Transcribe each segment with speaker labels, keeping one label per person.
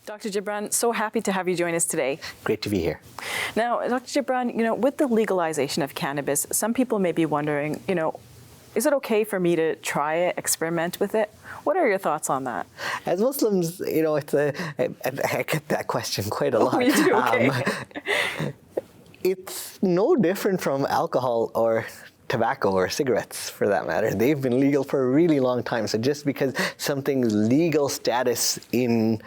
Speaker 1: Dr. Jibran, so happy to have you join us today.
Speaker 2: Great to be here.
Speaker 1: Now, Dr. Jibran, with the legalization of cannabis, some people may be wondering, is it okay for me to try it, experiment with it? What are your thoughts on that?
Speaker 2: As Muslims, I get that question quite a lot.
Speaker 1: Oh, you do? Okay.
Speaker 2: It's no different from alcohol or tobacco or cigarettes, for that matter. They've been legal for a really long time. So just because something's legal status in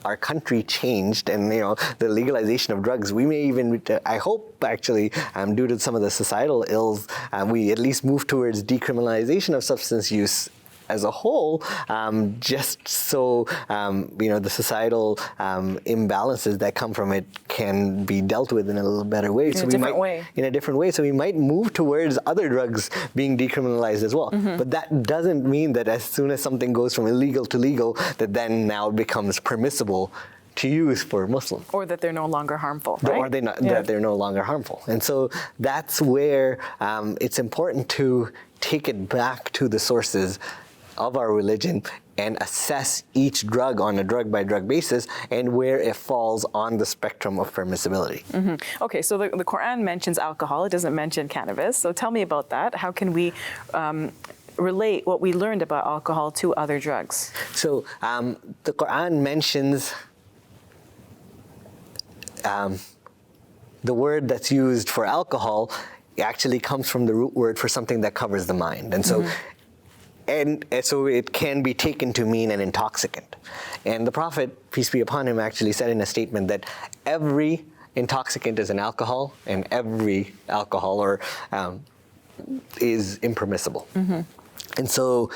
Speaker 2: our country changed and the legalization of drugs, we may even, I hope actually, due to some of the societal ills, we at least move towards decriminalization of substance use as a whole, just so the societal imbalances that come from it can be dealt with in a little better way.
Speaker 1: In a different way.
Speaker 2: So we might move towards other drugs being decriminalized as well. Mm-hmm. But that doesn't mean that as soon as something goes from illegal to legal, that then now it becomes permissible to use for Muslims.
Speaker 1: Or that they're no longer harmful, right?
Speaker 2: Or that they're no longer harmful. And so that's where it's important to take it back to the sources of our religion and assess each drug on a drug-by-drug basis and where it falls on the spectrum of permissibility.
Speaker 1: Mm-hmm. Okay, so the Quran mentions alcohol, it doesn't mention cannabis. So tell me about that. How can we relate what we learned about alcohol to other drugs?
Speaker 2: So the Quran mentions the word that's used for alcohol actually comes from the root word for something that covers the mind. And so And so it can be taken to mean an intoxicant. And the Prophet, peace be upon him, actually said in a statement that every intoxicant is an alcohol and every alcohol is impermissible. Mm-hmm. And so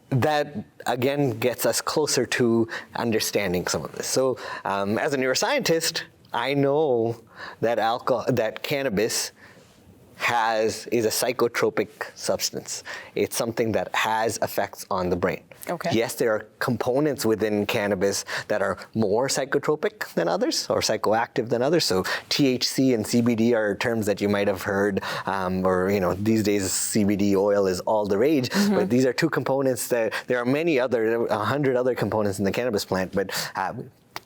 Speaker 2: that, again, gets us closer to understanding some of this. So as a neuroscientist, I know that cannabis is a psychotropic substance. It's something that has effects on the brain.
Speaker 1: Okay.
Speaker 2: Yes, there are components within cannabis that are more psychotropic than others or psychoactive than others. So THC and CBD are terms that you might have heard, these days CBD oil is all the rage. Mm-hmm. But these are two components that there are 100 other components in the cannabis plant, but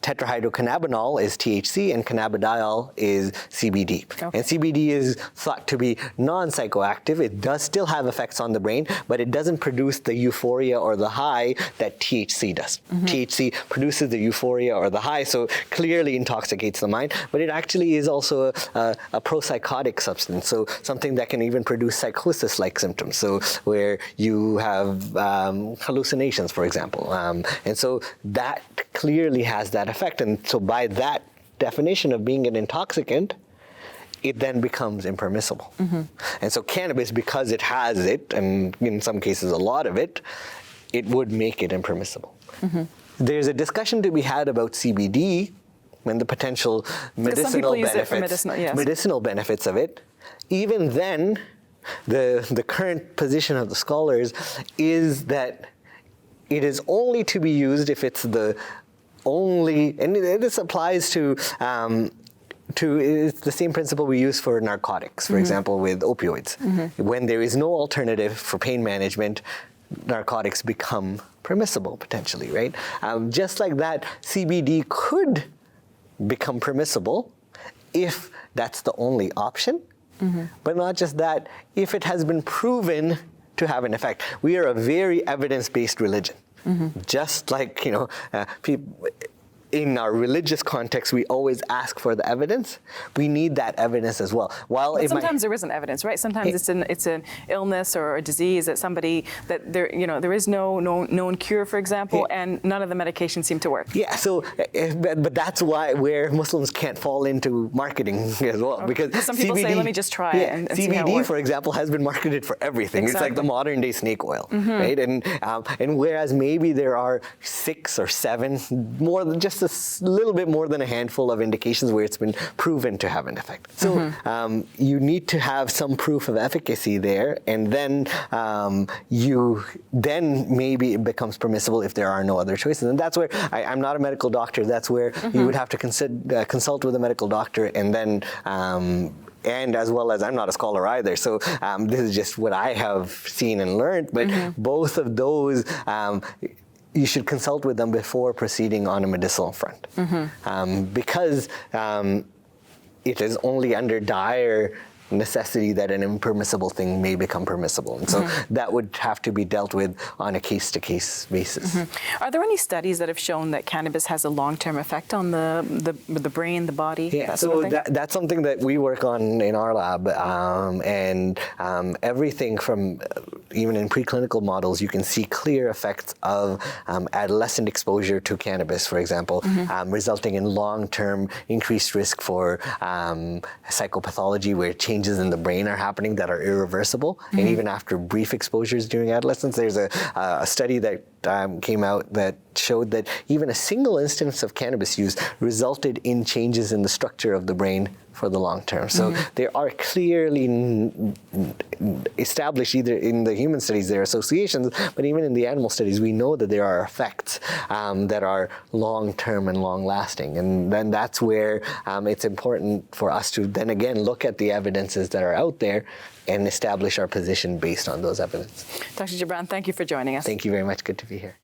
Speaker 2: tetrahydrocannabinol is THC and cannabidiol is CBD. Okay. And CBD is thought to be non-psychoactive. It does still have effects on the brain, but it doesn't produce the euphoria or the high that THC does. Mm-hmm. THC produces the euphoria or the high, so clearly intoxicates the mind, but it actually is also a propsychotic substance, so something that can even produce psychosis-like symptoms, so where you have hallucinations, for example. And so that clearly has that effect. And so by that definition of being an intoxicant, it then becomes impermissible. Mm-hmm. And so cannabis, because it has it, and in some cases a lot of it, it would make it impermissible. Mm-hmm. There's a discussion to be had about CBD and the potential medicinal benefits of it. Even then, the current position of the scholars is that it is only to be used if it's the only, and this applies to it's the same principle we use for narcotics, for example, with opioids. Mm-hmm. When there is no alternative for pain management, narcotics become permissible potentially, right? Just like that, CBD could become permissible if that's the only option. Mm-hmm. But not just that, if it has been proven to have an effect. We are a very evidence-based religion. Mm-hmm. Just like, people, in our religious context, we always ask for the evidence. We need that evidence as well.
Speaker 1: But sometimes there isn't evidence, right? Sometimes it's an illness or a disease that there is no known cure, for example, and none of the medications seem to work.
Speaker 2: Yeah. So, but that's where Muslims can't fall into marketing as well, because
Speaker 1: some people say, "Let me just try it." And see how it
Speaker 2: CBD,
Speaker 1: works.
Speaker 2: for example, has been marketed for everything.
Speaker 1: Exactly.
Speaker 2: It's like the modern day snake oil, right? And whereas maybe there are 6 or 7 more than just a little bit more than a handful of indications where it's been proven to have an effect. So you need to have some proof of efficacy there, and then maybe it becomes permissible if there are no other choices. And that's where I'm not a medical doctor. That's where you would have to consult with a medical doctor, and then and as well as I'm not a scholar either. So this is just what I have seen and learned. But both of those you should consult with them before proceeding on a medicinal front. Because it is only under dire necessity that an impermissible thing may become permissible. And so that would have to be dealt with on a case-to-case basis.
Speaker 1: Are there any studies that have shown that cannabis has a long-term effect on the brain, the body?
Speaker 2: Yeah,
Speaker 1: that
Speaker 2: so
Speaker 1: sort of thing?
Speaker 2: that's something that we work on in our lab. And everything from, even in preclinical models, you can see clear effects of adolescent exposure to cannabis, for example, resulting in long-term increased risk for psychopathology, where changes in the brain are happening that are irreversible. And even after brief exposures during adolescence, there's a study that came out that showed that even a single instance of cannabis use resulted in changes in the structure of the brain for the long term. So there are clearly established, either in the human studies, there are associations, but even in the animal studies, we know that there are effects that are long-term and long-lasting. And then that's where it's important for us to then again look at the evidences that are out there and establish our position based on those evidence.
Speaker 1: Dr. Jibran, thank you for joining us.
Speaker 2: Thank you very much. Good to be here.